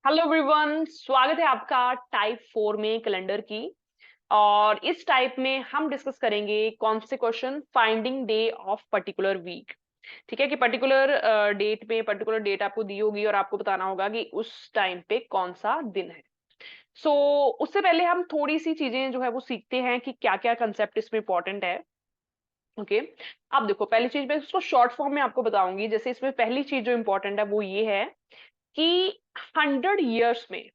Hello everyone, स्वागत है आपका टाइप 4 में कैलेंडर की। और इस टाइप में हम डिस्कस करेंगे कौन से question finding day of particular week. ठीक है कि पर्टिकुलर डेट में पर्टिकुलर डेट आपको दी होगी और आपको बताना होगा कि उस टाइम पे कौन सा दिन है। सो उससे पहले हम थोड़ी सी चीजें जो है वो सीखते हैं कि क्या क्या कंसेप्ट इसमें इंपॉर्टेंट है। ओके, अब देखो, पहली चीज मैं इसको शॉर्ट फॉर्म में आपको बताऊंगी। जैसे इसमें पहली चीज जो इंपॉर्टेंट है वो ये है कि 100 ईयर्स में,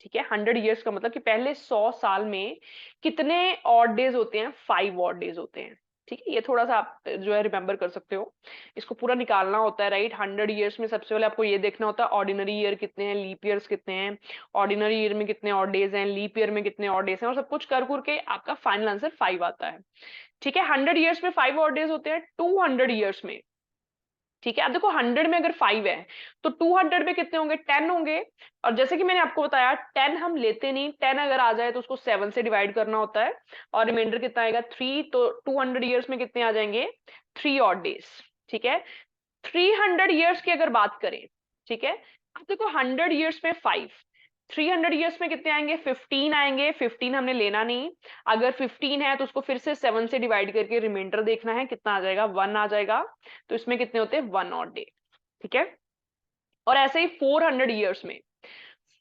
ठीक है, 100 ईयर्स का मतलब कि पहले 100 साल में कितने ऑड डेज होते हैं? 5 ऑड डेज होते हैं। ठीक है, ये थोड़ा सा आप जो है रिमेंबर कर सकते हो। इसको पूरा निकालना होता है, राइट। 100 ईयर्स में सबसे पहले आपको ये देखना होता है ऑर्डिनरी ईयर कितने हैं, लीप ईयर्स कितने हैं, ऑर्डिनरी ईयर में कितने ऑड डेज हैं, लीप ईयर में कितने ऑड डेज हैं, और सब कुछ कर के आपका फाइनल आंसर 5 आता है। ठीक है, 100 ईयर्स में 5 ऑड डेज होते हैं। 200 ईयर्स में, ठीक है, अब देखो 100 में अगर 5 है तो 200 में कितने होंगे? 10 होंगे। और जैसे कि मैंने आपको बताया 10 हम लेते नहीं, 10 अगर आ जाए तो उसको 7 से डिवाइड करना होता है और रिमाइंडर कितना आएगा? 3। तो 200 ईयर्स में कितने आ जाएंगे? 3 ऑड डेज। ठीक है, 300 ईयर्स की अगर बात करें, ठीक है, अब देखो 100 ईयर्स में 5, 300 ईयर्स में कितने आएंगे? 15 आएंगे। 15 हमने लेना नहीं, अगर 15 है तो उसको फिर से 7 से डिवाइड करके रिमाइंडर देखना है, कितना आ जाएगा? 1 आ जाएगा। तो इसमें कितने होते हैं? 1 ऑड डे। ठीक है, और ऐसे ही 400 ईयर्स में,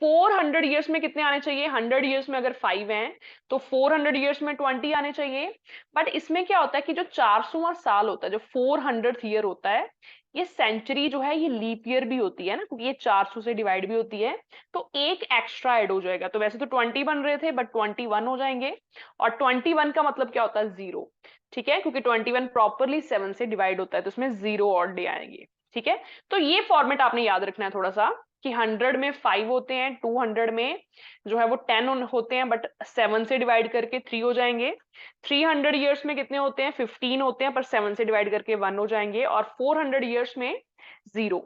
400 ईयर्स में कितने आने चाहिए? 100 ईयर्स में अगर 5 हैं तो 400 ईयर्स में 20 आने चाहिए। बट इसमें क्या होता है कि जो 400वां साल होता है, जो 400th ईयर होता है, ये सेंचुरी जो है ये लीप ईयर भी होती है ना, क्योंकि ये 400 से डिवाइड भी होती है। तो एक एक्स्ट्रा ऐड हो जाएगा। तो वैसे तो 20 बन रहे थे बट 21 हो जाएंगे। और 21 का मतलब क्या होता है? जीरो। ठीक है, क्योंकि 21 प्रॉपरली 7 से डिवाइड होता है तो उसमें जीरो ऑड डे आएंगे। ठीक है, तो ये फॉर्मेट आपने याद रखना है थोड़ा सा, कि 100 में 5 होते हैं, 200 में जो है वो 10 होते हैं बट 7 से डिवाइड करके 3 हो जाएंगे। 300 ईयर्स में कितने होते हैं? 15 होते हैं पर 7 से डिवाइड करके 1 हो जाएंगे। और 400 ईयर्स में जीरो।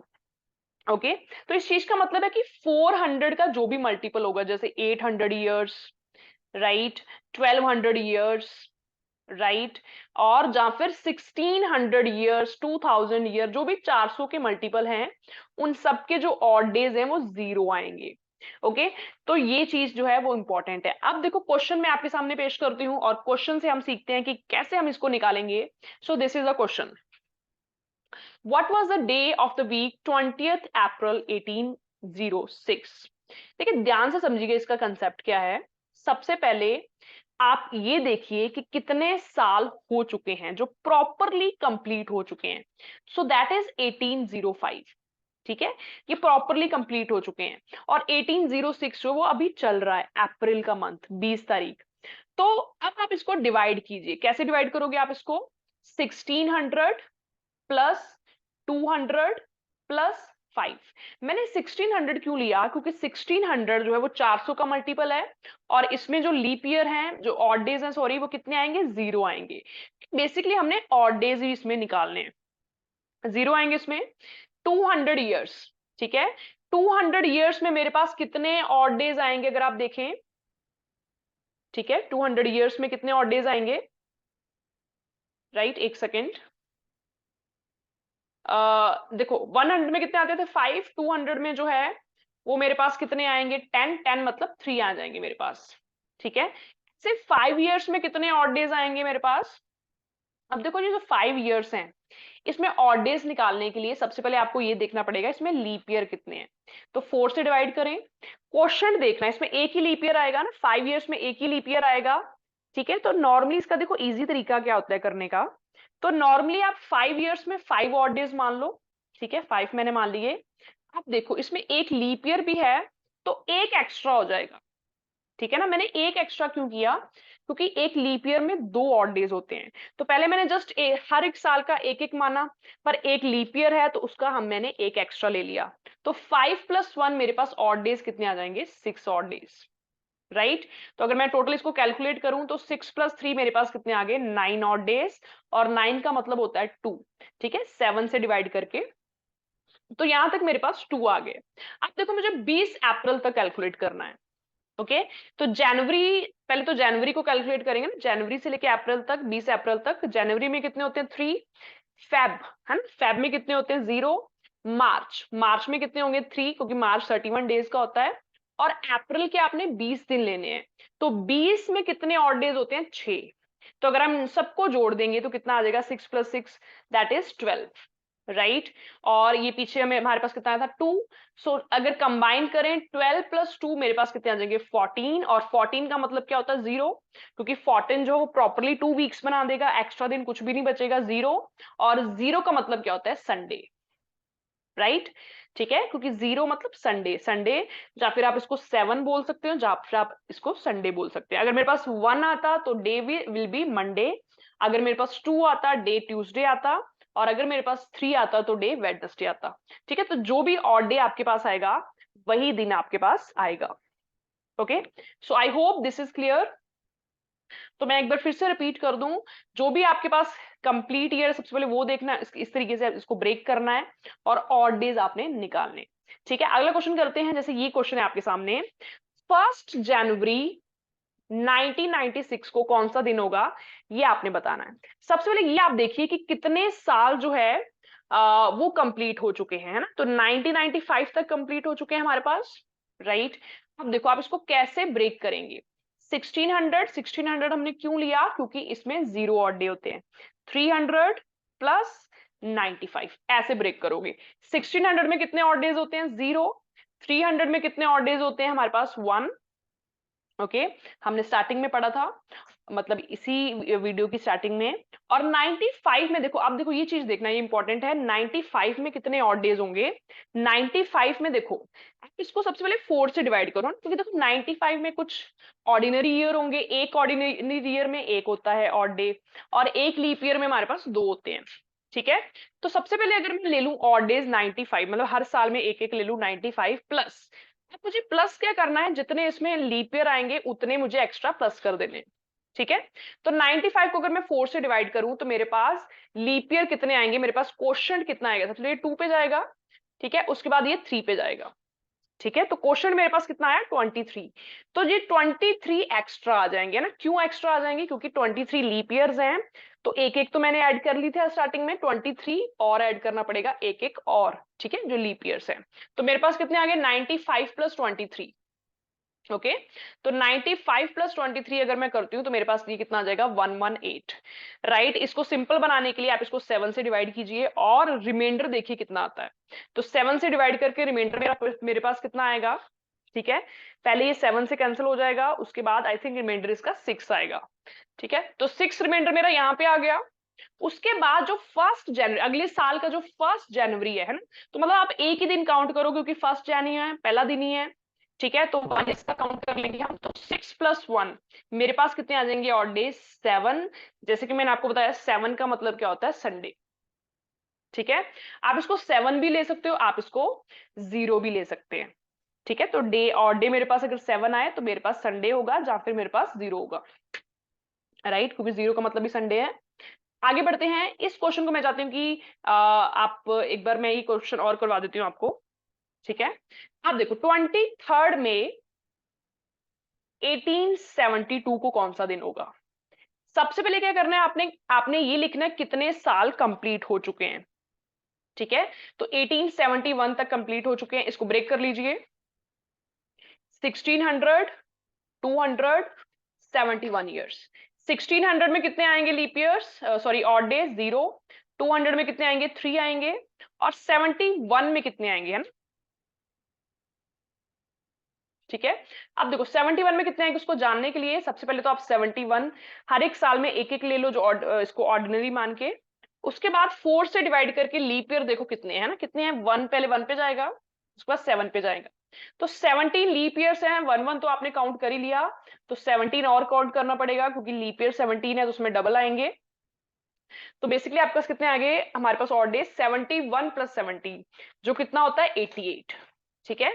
ओके, तो इस चीज का मतलब है कि 400 का जो भी मल्टीपल होगा, जैसे 800 ईयर्स, राइट, 1200 ईयर्स, राइट, और जहां फिर 1600 ईयर्स, 2000 ईयर, जो भी 400 के मल्टीपल हैं, उन सबके जो ऑड डेज हैं वो जीरो आएंगे। ओके, तो ये चीज जो है वो इंपॉर्टेंट है। अब देखो, क्वेश्चन मैं आपके सामने पेश करती हूँ और क्वेश्चन से हम सीखते हैं कि कैसे हम इसको निकालेंगे। So this is a question. What was the day of the week 20 April 1806? देखिए, ध्यान से समझिए इसका कंसेप्ट क्या है। सबसे पहले आप ये देखिए कि कितने साल हो चुके हैं जो प्रॉपरली कंप्लीट हो चुके हैं। So that is 1805। ठीक है, ये प्रॉपरली कंप्लीट हो चुके हैं। और 1806 जो वो अभी चल रहा है, अप्रैल का मंथ, 20 तारीख। तो अब आप इसको डिवाइड कीजिए। कैसे डिवाइड करोगे आप इसको? 1600 प्लस 200 प्लस 5। मैंने 1600 क्यों लिया? क्योंकि 1600 जो है वो 400 का मल्टीपल है। और इसमें जो लीप ईयर है, जो ऑड डेज हैं, सॉरी, वो कितने आएंगे? जीरो आएंगे। बेसिकली हमने ऑड डेज ही इसमें निकालने हैं, जीरो आएंगे इसमें। 200 ईयर्स, ठीक है, 200 ईयर्स में मेरे पास कितने ऑड डेज आएंगे अगर आप देखें? ठीक है, 200 ईयर्स में कितने ऑड डेज आएंगे? राइट, एक सेकेंड। देखो, 100 में कितने आते थे? 5। 200 में जो है वो मेरे पास कितने आएंगे? 10। 10 मतलब 3 आ जाएंगे मेरे पास। ठीक है, सिर्फ 5 ईयर्स में कितने ऑड डेज आएंगे मेरे पास? अब देखो, ये जो 5 ईयर्स हैं, इसमें ऑड डेज निकालने के लिए सबसे पहले आपको ये देखना पड़ेगा इसमें लीप ईयर कितने हैं। तो 4 से डिवाइड करें। क्वेश्चन देखना है, इसमें एक ही लीप ईयर आएगा ना, 5 ईयर्स में एक ही लीप ईयर आएगा। ठीक है, तो नॉर्मली इसका देखो इजी तरीका क्या होता है करने का। तो नॉर्मली आप 5 ईयर्स में 5 ऑड डेज मान लो। ठीक है, 5 मैंने मान लिए। अब देखो, इसमें एक लीप ईयर भी है तो एक एक्स्ट्रा हो जाएगा। ठीक है ना, मैंने एक एक्स्ट्रा क्यों किया? क्योंकि एक लीप ईयर में 2 ऑड डेज होते हैं। तो पहले मैंने जस्ट हर एक साल का एक एक माना, पर एक लीप ईयर है तो उसका मैंने एक एक्स्ट्रा ले लिया। तो 5+1 मेरे पास ऑड डेज कितने आ जाएंगे? 6 ऑड डेज, राइट। तो अगर मैं टोटल इसको कैलकुलेट करूं तो 6+3 मेरे पास कितने आ गए? 9 ऑड डेज। और 9 का मतलब होता है 2। ठीक है, 7 से डिवाइड करके। तो यहां तक मेरे पास 2 आ गए। अब देखो, मुझे 20 अप्रैल तक कैलकुलेट करना है। ओके, तो जनवरी, पहले तो जनवरी को कैलकुलेट करेंगे ना, जनवरी से लेके अप्रैल तक, 20 अप्रैल तक। जनवरी में कितने होते हैं? 3। फेब, है ना, फेब में कितने होते हैं? 0। मार्च, मार्च में कितने होंगे? 3, क्योंकि मार्च 31 डेज का होता है। और अप्रैल के आपने 20 दिन लेने हैं। तो 20 में कितने ऑड डेज होते हैं? 6। तो अगर हम सबको जोड़ देंगे तो कितना आ जाएगा? 6 + 6 दैट इज 12, राइट। और ये पीछे हमें हमारे पास कितना आया था? 2। सो अगर कंबाइन करें 12 + 2 मेरे पास कितने आ जाएंगे? 14। और 14 का मतलब क्या होता है? 0, क्योंकि 14 जो प्रॉपरली 2 वीक्स बना देगा, एक्स्ट्रा दिन कुछ भी नहीं बचेगा, 0। और 0 का मतलब क्या होता है? Sunday, right. ठीक है, क्योंकि 0 मतलब संडे, संडे। या फिर आप इसको 7 बोल सकते हो, या फिर आप इसको संडे बोल सकते हैं। अगर मेरे पास 1 आता तो डे विल बी मंडे, अगर मेरे पास 2 आता डे ट्यूसडे आता, और अगर मेरे पास 3 आता तो डे वेडनेसडे आता। ठीक है, तो जो भी ऑड डे आपके पास आएगा वही दिन आपके पास आएगा। Okay, so I hope this is clear. तो मैं एक बार फिर से रिपीट कर दूं, जो भी आपके पास कंप्लीट ईयर, सबसे पहले वो देखना है, इस तरीके से इसको ब्रेक करना है और ऑड डेज आपने निकालने। ठीक है, अगला क्वेश्चन करते हैं। जैसे ये क्वेश्चन है आपके सामने, 1 जनवरी 1996 को कौन सा दिन होगा, ये आपने बताना है। सबसे पहले ये आप देखिए कि कितने साल जो है वो कंप्लीट हो चुके हैं, है ना। तो 1995 तक कंप्लीट हो चुके हैं हमारे पास, राइट। अब देखो आप इसको कैसे ब्रेक करेंगे। 1600 हमने क्यों लिया? क्योंकि इसमें 0 ऑड डे होते हैं। 300 + 95 ऐसे ब्रेक करोगे। 1600 में कितने ऑड डेज होते हैं? 0। 300 में कितने ऑड डेज होते हैं हमारे पास? 1। ओके, हमने स्टार्टिंग में पढ़ा था, मतलब इसी वीडियो की स्टार्टिंग में। और 95 में देखो, अब देखो ये चीज देखना, ये इंपॉर्टेंट है। 95 में कितने ऑड डेज होंगे? 95 में देखो, आप इसको सबसे पहले 4 से डिवाइड करो, क्योंकि देखो 95 में कुछ ऑर्डिनरी ईयर होंगे, एक ऑर्डिनरी ईयर में एक होता है ऑड डे, और एक लीप ईयर में हमारे पास 2 होते हैं। ठीक है, तो सबसे पहले अगर मैं ले लूं ऑड डेज 95, मतलब हर साल में एक एक ले लूं 95 प्लस, अब मुझे प्लस क्या करना है? जितने इसमें लीप ईयर आएंगे उतने मुझे एक्स्ट्रा प्लस कर देने। ठीक है, तो 95 को अगर मैं 4 से डिवाइड करूं तो मेरे पास लीप ईयर कितने आएंगे? मेरे पास क्वोशंट कितना आएगा? सबसे पहले 2 पे जाएगा, ठीक है, उसके बाद ये 3 पे जाएगा। ठीक है, तो क्वेश्चन मेरे पास कितना आया? 23। तो ये 23 एक्स्ट्रा आ जाएंगे ना। क्यों एक्स्ट्रा आ जाएंगे? क्योंकि 23 लीप ईयर्स हैं, तो एक एक तो मैंने ऐड कर ली थी स्टार्टिंग में, 23 और ऐड करना पड़ेगा एक एक और। ठीक है, जो लीप ईयर्स हैं, तो मेरे पास कितने आ गए? 95 + 23। ओके, तो 95 + 23 अगर मैं करती हूँ तो मेरे पास ये कितना आ जाएगा? 118, राइट। इसको सिंपल बनाने के लिए आप इसको 7 से डिवाइड कीजिए और रिमाइंडर देखिए कितना आता है। तो 7 से डिवाइड करके रिमाइंडर मेरे पास कितना आएगा? ठीक है, पहले ये 7 से कैंसिल हो जाएगा, उसके बाद आई थिंक रिमाइंडर इसका 6 आएगा। ठीक है, तो 6 रिमाइंडर मेरा यहाँ पे आ गया। उसके बाद जो 1 जनवरी, अगले साल का जो 1 जनवरी है ना, तो मतलब आप एक ही दिन काउंट करो, क्योंकि 1 जनवरी है, पहला दिन ही है। ठीक है, तो 1 इसका काउंट कर लेंगे हम, तो 6 + 1 मेरे पास कितने आ जाएंगे ऑड डेज? 7। जैसे कि मैंने आपको बताया 7 का मतलब क्या होता है? संडे। ठीक है, आप इसको 7 भी ले सकते हो, आप इसको 0 भी ले सकते हैं। ठीक है, तो डे ऑड डे मेरे पास अगर 7 आए तो मेरे पास संडे होगा, या फिर मेरे पास 0 होगा, राइट, क्योंकि 0 का मतलब ही संडे है। आगे बढ़ते हैं। इस क्वेश्चन को मैं चाहती हूँ कि आप एक बार, मैं ये क्वेश्चन और करवा देती हूँ आपको। ठीक है, आप देखो 23 में 1872 को कौन सा दिन होगा? सबसे पहले क्या करना है आपने? आपने ये लिखना है कितने साल कंप्लीट हो चुके हैं। ठीक है, तो 1871 तक कंप्लीट हो चुके हैं, इसको ब्रेक कर लीजिए। 1600, 200, 71 ईयर्स। 1600 में कितने आएंगे leap years, sorry odd days? 0। 200 में कितने आएंगे? 3 आएंगे। और 71 में कितने आएंगे, है ना। ठीक है, अब देखो 71 में कितने आएंगे, उसको जानने के लिए सबसे पहले तो आप 71 हर एक साल में एक एक ले लो, जो इसको ऑर्डिनरी मान के। उसके बाद 4 से डिवाइड करके लीप ईयर देखो कितने हैं ना, कितने हैं? 1, पहले 1 पे जाएगा, उसके बाद 7 पे जाएगा। तो 17 लीप ईयर्स हैं, 1 तो आपने काउंट कर ही लिया, तो 17 और काउंट करना पड़ेगा, क्योंकि लीप ईयर 17 है तो उसमें डबल आएंगे। तो बेसिकली आपके पास कितने आ गए हमारे पास ऑड डेज? 71 + 70 जो कितना होता है? 88। ठीक है,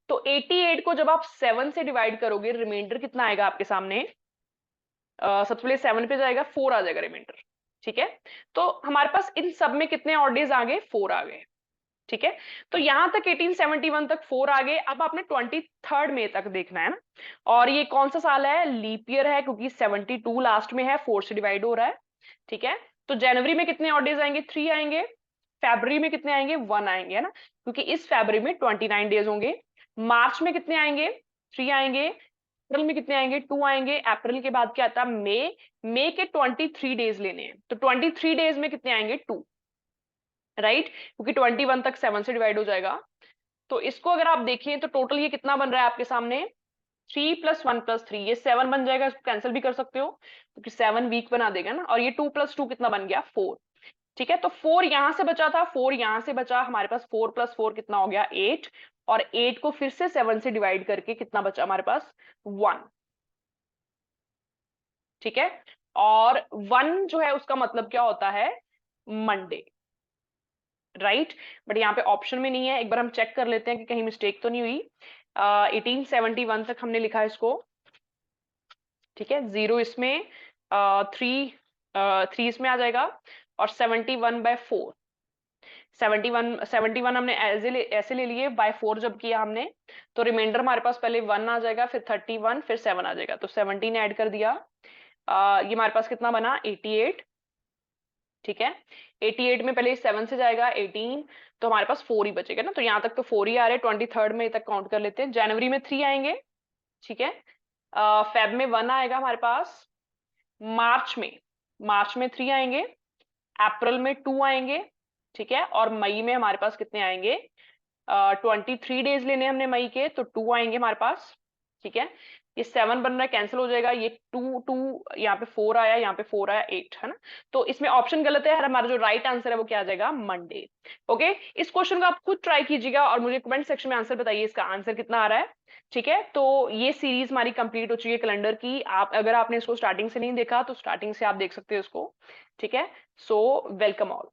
तो 88 को जब आप 7 से डिवाइड करोगे, रिमाइंडर कितना आएगा आपके सामने? सबसे पहले 7 पे जाएगा, 4 आ जाएगा रिमाइंडर। ठीक है, तो हमारे पास इन सब में कितने ऑड डेज आ गए? 4 आ गए। ठीक है, तो यहां तक 1871 तक 4 आ गए। अब आपने 23 मई तक देखना है ना, और ये कौन सा साल है? लीप ईयर है, क्योंकि 72 लास्ट में है, 4 से डिवाइड हो रहा है। ठीक है, तो जनवरी में कितने ऑड डेज आएंगे? 3 आएंगे। फरवरी में कितने आएंगे? 1 आएंगे, है ना, क्योंकि इस फरवरी में 29 डेज होंगे। मार्च में कितने आएंगे? 3 आएंगे, अप्रैल में कितने आएंगे, 2 आएंगे, अप्रैल के बाद क्या आता है, मई के 23 डेज लेने हैं, तो 23 डेज में कितने आएंगे, 2, राइट, क्योंकि 21 तक 7 से डिवाइड हो जाएगा। तो इसको अगर आप देखें तो टोटल ये कितना बन रहा है आपके सामने, 3 + 1 + 3, ये 7 बन जाएगा, इसको कैंसिल भी कर सकते हो क्योंकि 7 वीक बना देगा ना, और ये 2 + 2 कितना बन गया, 4। ठीक है, तो 4 यहां से बचा था, 4 यहां से बचा, हमारे पास 4 + 4 कितना हो गया, 8, और 8 को फिर से 7 से डिवाइड करके कितना बचा हमारे पास, 1। ठीक है, और 1 जो है उसका मतलब क्या होता है, मंडे, राइट। बट यहाँ पे ऑप्शन में नहीं है, एक बार हम चेक कर लेते हैं कि कहीं मिस्टेक तो नहीं हुई। 1871 तक हमने लिखा है इसको, ठीक है, 0 इसमें, 3 इसमें आ जाएगा, और 71/4, 71 हमने ऐसे ले लिए, बाय 4 जब किया हमने, तो रिमाइंडर हमारे पास पहले 1 आ जाएगा, फिर 31, फिर 7 आ जाएगा, तो 17 ऐड कर दिया। ये हमारे पास कितना बना, 88। ठीक है, 88 में पहले 7 से जाएगा 18, तो हमारे पास 4 ही बचेगा ना, तो यहाँ तक तो 4 ही आ रहे हैं, 23 में तक काउंट कर लेते हैं। जनवरी में 3 आएंगे, ठीक है, फेब में 1 आएगा हमारे पास, मार्च में 3 आएंगे, अप्रैल में 2 आएंगे, ठीक है, और मई में हमारे पास कितने आएंगे, 23 डेज लेने हमने मई के, तो 2 आएंगे हमारे पास। ठीक है, ये 7 बन रहा है, कैंसिल हो जाएगा, ये 2 2, यहाँ पे 4 आया, यहाँ पे 4 आया, 8 है ना, तो इसमें ऑप्शन गलत है, हमारा जो राइट आंसर है वो क्या आ जाएगा, मंडे। ओके, इस क्वेश्चन को आप खुद ट्राई कीजिएगा और मुझे कमेंट सेक्शन में आंसर बताइए, इसका आंसर कितना आ रहा है। ठीक है, तो ये सीरीज हमारी कंप्लीट हो चुकी है कैलेंडर की। आप अगर आपने इसको स्टार्टिंग से नहीं देखा तो स्टार्टिंग से आप देख सकते हो इसको। ठीक है, सो वेलकम ऑल।